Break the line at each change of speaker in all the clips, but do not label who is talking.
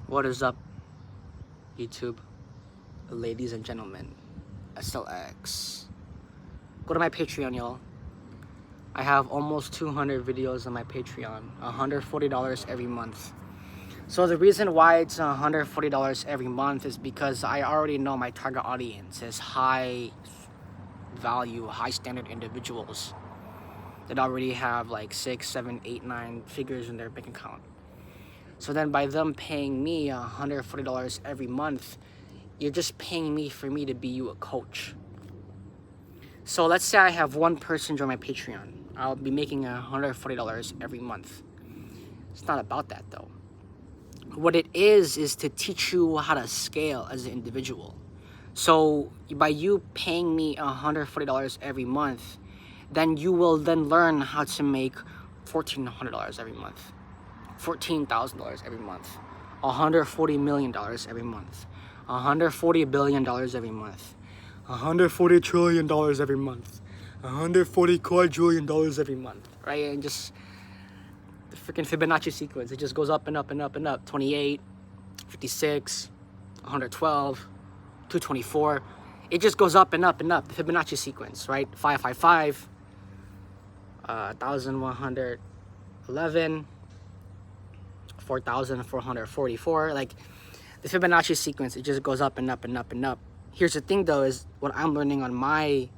What is up, YouTube? Ladies and gentlemen, SLX. Go to my Patreon, y'all. I have almost 200 videos on my Patreon, $140 every month. So the reason why it's $140 every month is because I already know my target audience is high value, high standard individuals that already have like 6, 7, 8, 9 figures in their bank account. So then by them paying me $140 every month, you're just paying me for me to be you a coach. So let's say I have one person join my Patreon. I'll be making $140 every month. It's not about that though. What it is to teach you how to scale as an individual. So by you paying me $140 every month, then you will then learn how to make $1,400 every month, $14,000 every month, $140 million every month, $140 billion every month, $140 trillion every month, $140 quadrillion every month, right? And just the freaking Fibonacci sequence, it just goes up and up and up and up. 28, 56, 112, 224. It just goes up and up and up. The Fibonacci sequence, right? 555, 1111, 4,444. Like the Fibonacci sequence, it just goes up and up and up and up. Here's the thing though, is what I'm learning on my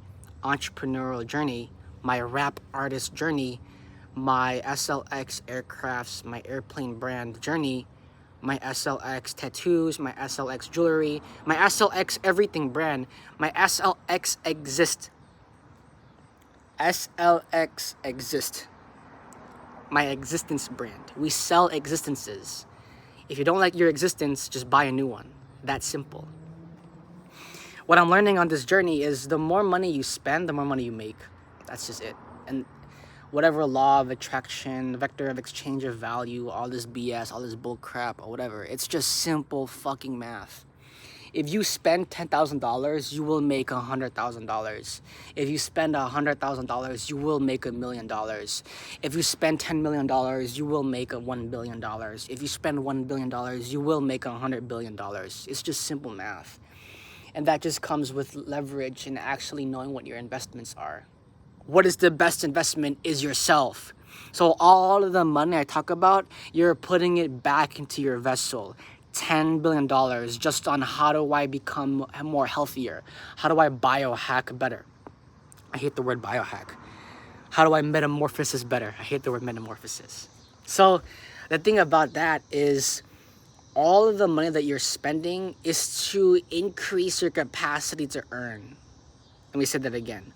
entrepreneurial journey, my rap artist journey, my SLX aircrafts, my airplane brand journey, my SLX tattoos, my SLX jewelry, my SLX everything brand, my SLX exist. SLX exist. My existence brand. We sell existences. If you don't like your existence, just buy a new one. That simple. What I'm learning on this journey is the more money you spend, the more money you make. That's just it. And whatever law of attraction, vector of exchange of value, all this BS, all this bull crap or whatever, it's just simple fucking math. If you spend $10,000, you will make $100,000. If you spend $100,000, you will make $1 million. If you spend $10 million, you will make $1 billion. If you spend $1 billion, you will make $100 billion. It's just simple math. And that just comes with leverage and actually knowing what your investments are. What is the best investment is yourself. So all of the money I talk about, you're putting it back into your vessel. $10 billion just on how do I become more healthier? How do I biohack better? I hate the word biohack. How do I metamorphosis better? I hate the word metamorphosis. So the thing about that is all of the money that you're spending is to increase your capacity to earn. Let me say that again.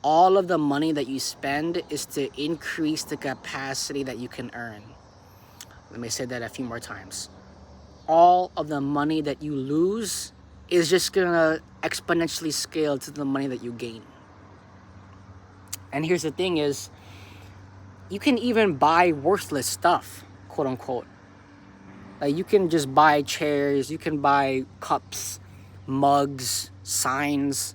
All of the money that you spend is to increase the capacity that you can earn. Let me say that a few more times. All of the money that you lose is just gonna exponentially scale to the money that you gain. And here's the thing is, you can even buy worthless stuff, quote unquote. Like you can just buy chairs, you can buy cups, mugs, signs.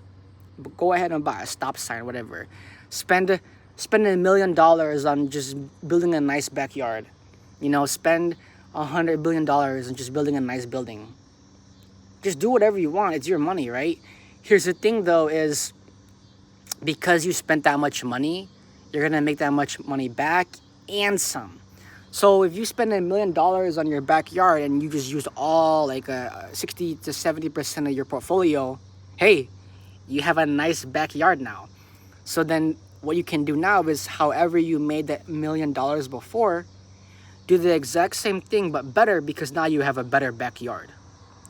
Go ahead and buy a stop sign, whatever. Spend $1 million on just building a nice backyard. You know, spend $100 billion on just building a nice building. Just do whatever you want. It's your money, right? Here's the thing though, is because you spent that much money, you're gonna make that much money back and some. So if you spend $1 million on your backyard and you just used all like 60 to 70% of your portfolio, hey, you have a nice backyard now. So then what you can do now is however you made that $1 million before, do the exact same thing but better, because now you have a better backyard.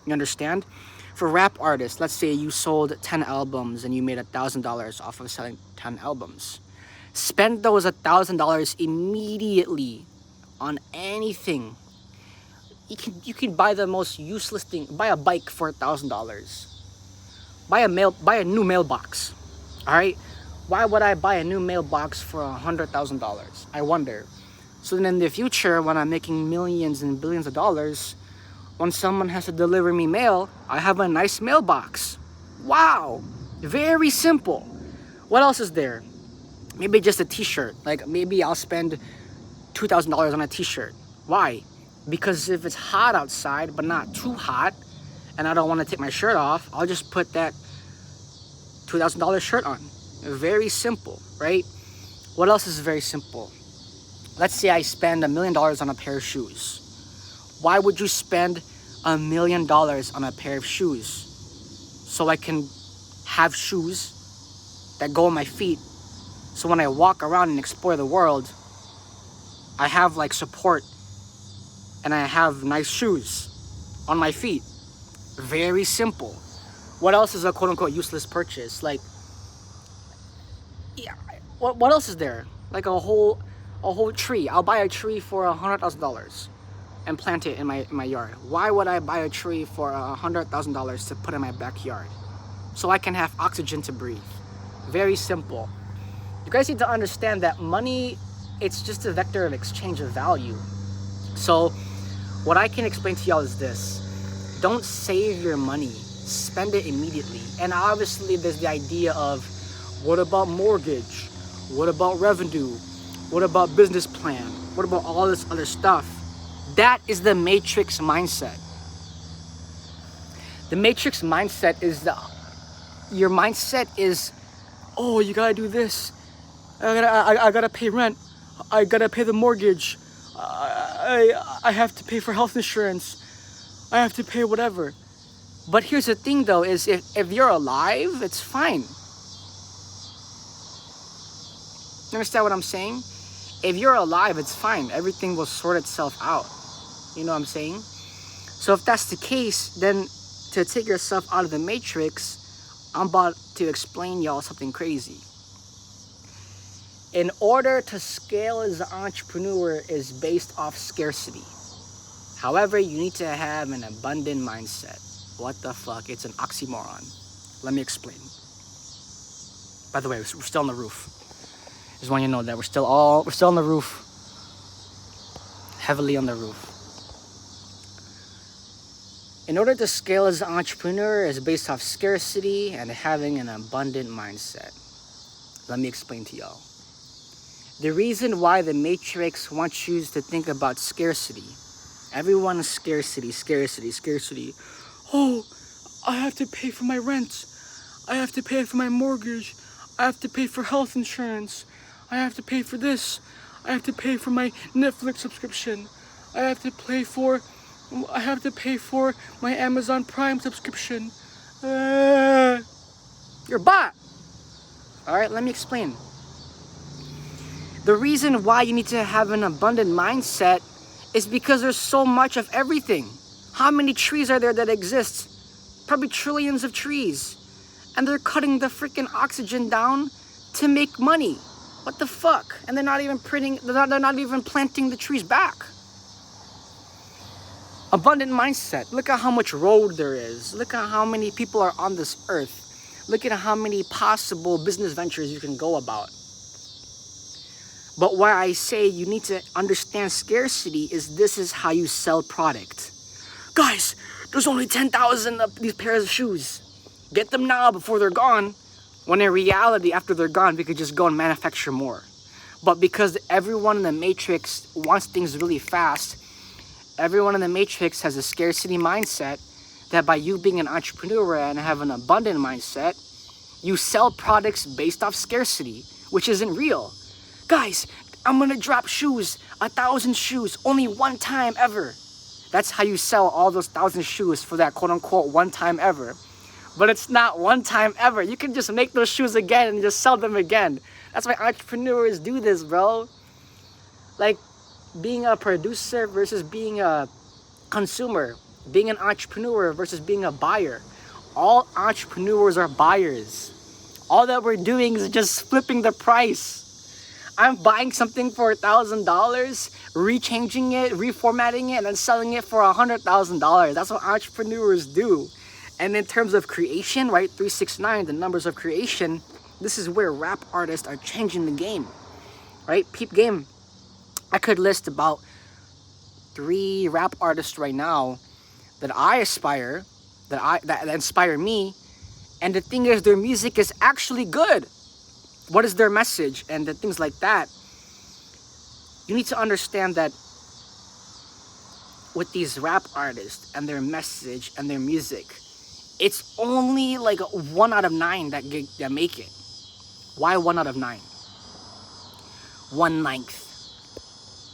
You understand? For rap artists, let's say you sold 10 albums and you made $1,000 off of selling 10 albums. Spend those $1,000 immediately on anything. You can buy the most useless thing. Buy a bike for $1,000. Buy a new mailbox. All right? Why would I buy a new mailbox for $100,000? I wonder. So then in the future, when I'm making millions and billions of dollars, when someone has to deliver me mail, I have a nice mailbox. Wow. Very simple. What else is there? Maybe just a t-shirt. Like maybe I'll spend $2,000 on a t-shirt. Why? Because if it's hot outside, but not too hot, and I don't want to take my shirt off, I'll just put that $2,000 shirt on. Very simple, right? What else is very simple? Let's say I spend $1 million on a pair of shoes. Why would you spend $1 million on a pair of shoes? So I can have shoes that go on my feet. So when I walk around and explore the world, I have like support and I have nice shoes on my feet. Very simple. What else is a quote unquote useless purchase? Like, yeah, what else is there? Like a whole tree. I'll buy a tree for $100,000 and plant it in my yard. Why would I buy a tree for $100,000 to put in my backyard? So I can have oxygen to breathe. Very simple. You guys need to understand that money, it's just a vector of exchange of value. So what I can explain to y'all is this. Don't save your money. Spend it immediately. And obviously there's the idea of, what about mortgage? What about revenue? What about business plan? What about all this other stuff? That is the matrix mindset. The matrix mindset is your mindset is, oh, you gotta do this. I gotta pay rent. I gotta pay the mortgage. I have to pay for health insurance. I have to pay whatever. But here's the thing though, is if you're alive, it's fine. You understand what I'm saying? If you're alive, it's fine. Everything will sort itself out. You know what I'm saying? So if that's the case, then to take yourself out of the matrix, I'm about to explain y'all something crazy. In order to scale as an entrepreneur is based off scarcity. However, you need to have an abundant mindset. What the fuck? It's an oxymoron. Let me explain. By the way, we're still on the roof. Just want you to know that we're still on the roof. Heavily on the roof. In order to scale as an entrepreneur is based off scarcity and having an abundant mindset. Let me explain to y'all. The reason why the Matrix wants you to think about scarcity. Everyone is scarcity. Oh, I have to pay for my rent. I have to pay for my mortgage. I have to pay for health insurance. I have to pay for this. I have to pay for my Netflix subscription. I have to pay for my Amazon Prime subscription. You're a bot. All right, let me explain. The reason why you need to have an abundant mindset is because there's so much of everything. How many trees are there that exist? Probably trillions of trees. And they're cutting the freaking oxygen down to make money. What the fuck? And they're not even planting the trees back. Abundant mindset. Look at how much road there is. Look at how many people are on this earth. Look at how many possible business ventures you can go about. But why I say you need to understand scarcity is this is how you sell product. Guys, there's only 10,000 of these pairs of shoes. Get them now before they're gone. When in reality, after they're gone, we could just go and manufacture more. But because everyone in the Matrix wants things really fast, everyone in the Matrix has a scarcity mindset that by you being an entrepreneur and have an abundant mindset, you sell products based off scarcity, which isn't real. Guys, I'm gonna drop shoes, 1,000 shoes, only one time ever. That's how you sell all those 1,000 shoes for that quote unquote one time ever. But it's not one time ever. You can just make those shoes again and just sell them again. That's why entrepreneurs do this, bro. Like being a producer versus being a consumer. Being an entrepreneur versus being a buyer. All entrepreneurs are buyers. All that we're doing is just flipping the price. I'm buying something for $1,000, rechanging it, reformatting it, and then selling it for $100,000. That's what entrepreneurs do. And in terms of creation, right, 369, the numbers of creation, this is where rap artists are changing the game, right? Peep game. I could list about 3 rap artists right now that I aspire, that inspire me. And the thing is, their music is actually good. What is their message? And the things like that. You need to understand that with these rap artists and their message and their music, it's only like 1 out of 9 that make it. Why 1 out of 9? 1/9,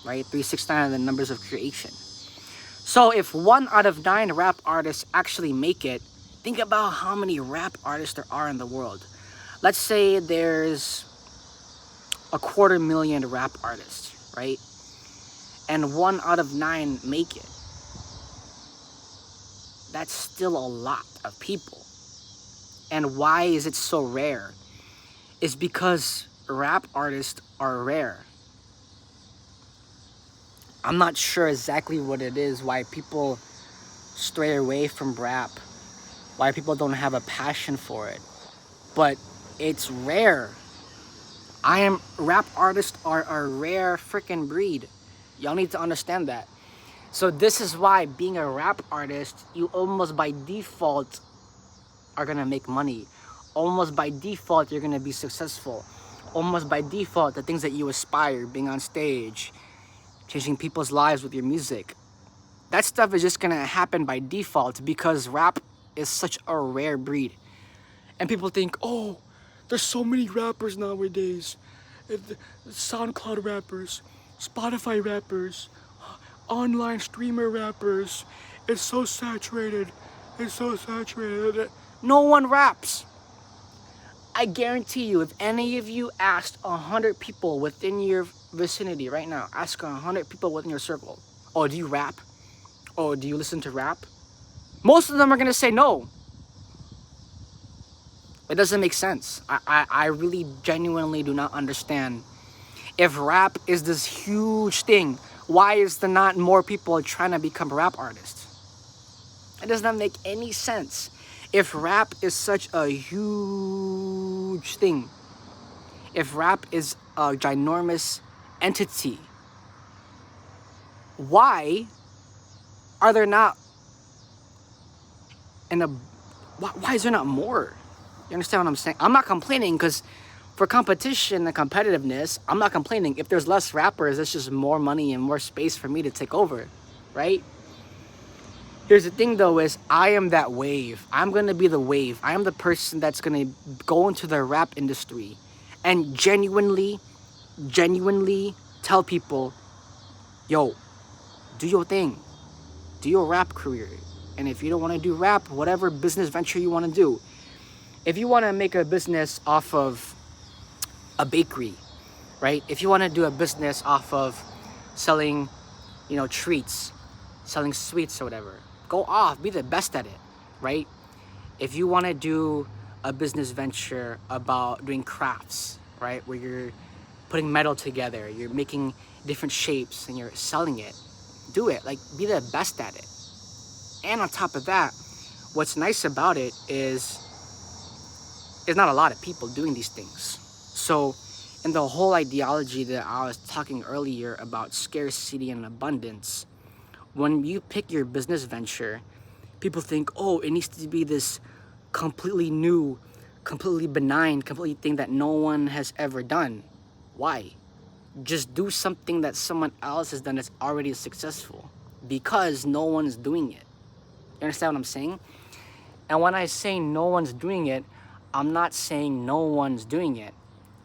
right? 369 are the numbers of creation. So if 1 out of 9 rap artists actually make it, think about how many rap artists there are in the world. Let's say there's 250,000 rap artists, right? And 1 out of 9 make it. That's still a lot of people. And why is it so rare? It's because rap artists are rare. I'm not sure exactly what it is, why people stray away from rap, why people don't have a passion for it, but it's rare. Rap artists are a rare freaking breed. Y'all need to understand that. So this is why being a rap artist, you almost by default are gonna make money. Almost by default, you're gonna be successful. Almost by default, the things that you aspire, being on stage, changing people's lives with your music, that stuff is just gonna happen by default because rap is such a rare breed. And people think, oh, there's so many rappers nowadays. SoundCloud rappers, Spotify rappers, online streamer rappers. It's so saturated. It's so saturated. No one raps. I guarantee you, if any of you asked 100 people within your vicinity right now, ask 100 people within your circle, oh, do you rap? Oh, do you listen to rap? Most of them are gonna say no. It doesn't make sense. I really genuinely do not understand. If rap is this huge thing, why is there not more people trying to become rap artists? It does not make any sense. If rap is such a huge thing, if rap is a ginormous entity, why are there not why is there not more? You understand what I'm saying? I'm not complaining because for competition and competitiveness, I'm not complaining. If there's less rappers, that's just more money and more space for me to take over, right? Here's the thing though, is I am that wave. I'm gonna be the wave. I am the person that's gonna go into the rap industry and genuinely tell people, yo, do your thing. Do your rap career. And if you don't wanna do rap, whatever business venture you wanna do. If you wanna make a business off of a bakery, right? If you wanna do a business off of selling, treats, selling sweets or whatever, go off, be the best at it, right? If you want to do a business venture about doing crafts, right, where you're putting metal together, you're making different shapes and you're selling it, do it. Like, be the best at it. And on top of that, what's nice about it is there's not a lot of people doing these things. So in the whole ideology that I was talking earlier about scarcity and abundance, when you pick your business venture, people think, oh, it needs to be this completely new, completely benign, completely thing that no one has ever done. Why? Just do something that someone else has done that's already successful, because no one's doing it. You understand what I'm saying? And when I say no one's doing it, I'm not saying no one's doing it.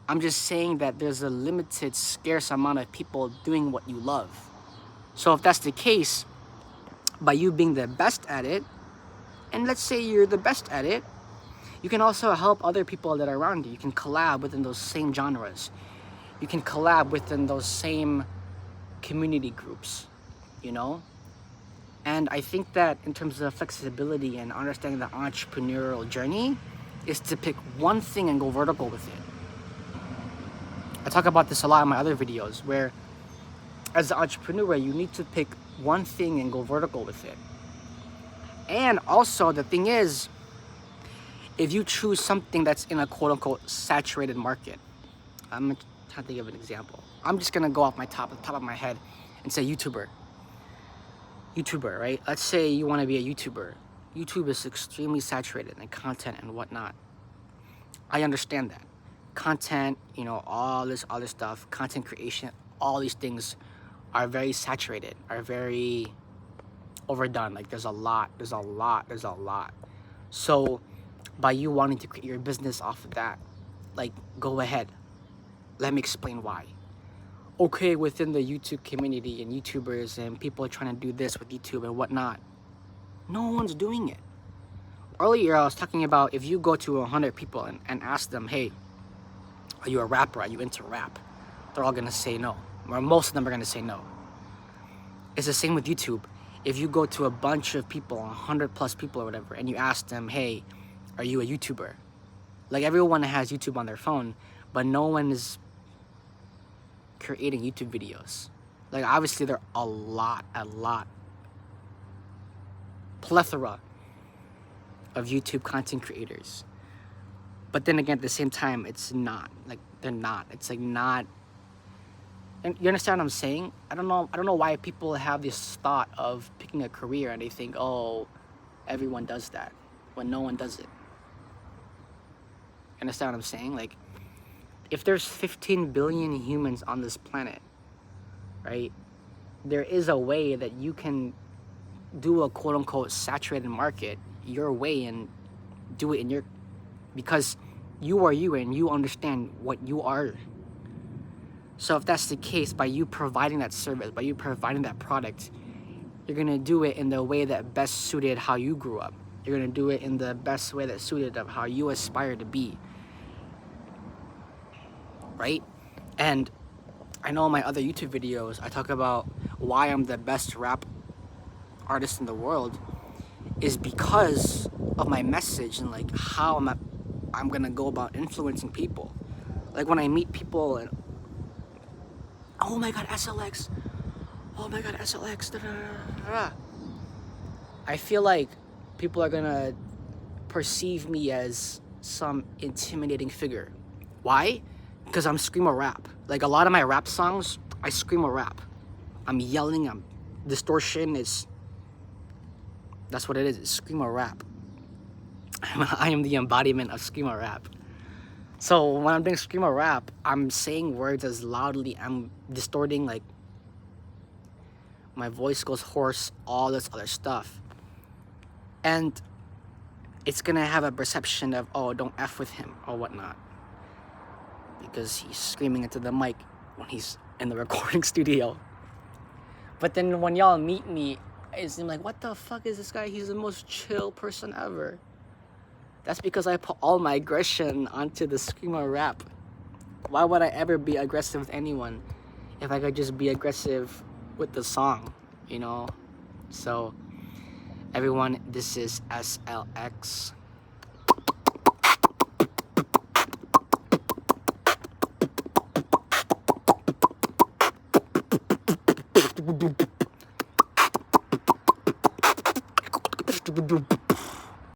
I'm just saying that there's a limited, scarce amount of people doing what you love. So if that's the case, by you being the best at it, and let's say you're the best at it, you can also help other people that are around you. You can collab within those same genres. You can collab within those same community groups, And I think that in terms of flexibility and understanding the entrepreneurial journey is to pick one thing and go vertical with it. I talk about this a lot in my other videos, where as an entrepreneur, you need to pick one thing and go vertical with it. And also, the thing is, if you choose something that's in a quote-unquote saturated market, I'm trying to think of an example. I'm just gonna go off the top of my head and say YouTuber, right? Let's say you want to be a YouTuber. YouTube is extremely saturated in content and whatnot. I understand that. Content, all this other stuff, content creation, all these things are very saturated, are very overdone. Like there's a lot. So by you wanting to create your business off of that, like, go ahead. Let me explain why. Okay, within the YouTube community and YouTubers and people are trying to do this with YouTube and whatnot, no one's doing it. Earlier, I was talking about if you go to 100 people and ask them, hey, are you a rapper? Are you into rap? They're all gonna say no. Or most of them are gonna say no. It's the same with YouTube. If you go to a bunch of people, 100 plus people or whatever, and you ask them, hey, are you a YouTuber? Like, everyone has YouTube on their phone, but no one is creating YouTube videos. Like, obviously there are a lot, plethora of YouTube content creators. But then again, at the same time, it's not. Like, they're not. It's like not. And you understand what I'm saying? I don't know why people have this thought of picking a career and they think, oh, everyone does that, when no one does it. You understand what I'm saying? Like, if there's 15 billion humans on this planet, right? There is a way that you can do a quote unquote saturated market your way and do it in your, because you are you and you understand what you are. So if that's the case, by you providing that service, by you providing that product, you're gonna do it in the way that best suited how you grew up. You're gonna do it in the best way that suited of how you aspire to be, right? And I know in my other YouTube videos, I talk about why I'm the best rap artist in the world is because of my message and like how I'm gonna go about influencing people. Like when I meet people and, oh my god, SLX, oh my god, SLX, da, da, da, da. I feel like people are gonna perceive me as some intimidating figure. Why? Because I'm screamo rap. Like a lot of my rap songs, I screamo rap. I'm yelling, I'm distortion is, that's what it is, it's screamo rap. I am the embodiment of screamo rap. So when I'm doing screamo rap, I'm saying words as loudly, I'm distorting, like my voice goes hoarse, all this other stuff. And it's gonna have a perception of, oh, don't F with him or whatnot, because he's screaming into the mic when he's in the recording studio. But then when y'all meet me, it's like, what the fuck is this guy? He's the most chill person ever. That's because I put all my aggression onto the screamo rap. Why would I ever be aggressive with anyone if I could just be aggressive with the song, you know? So, everyone, this is SLX.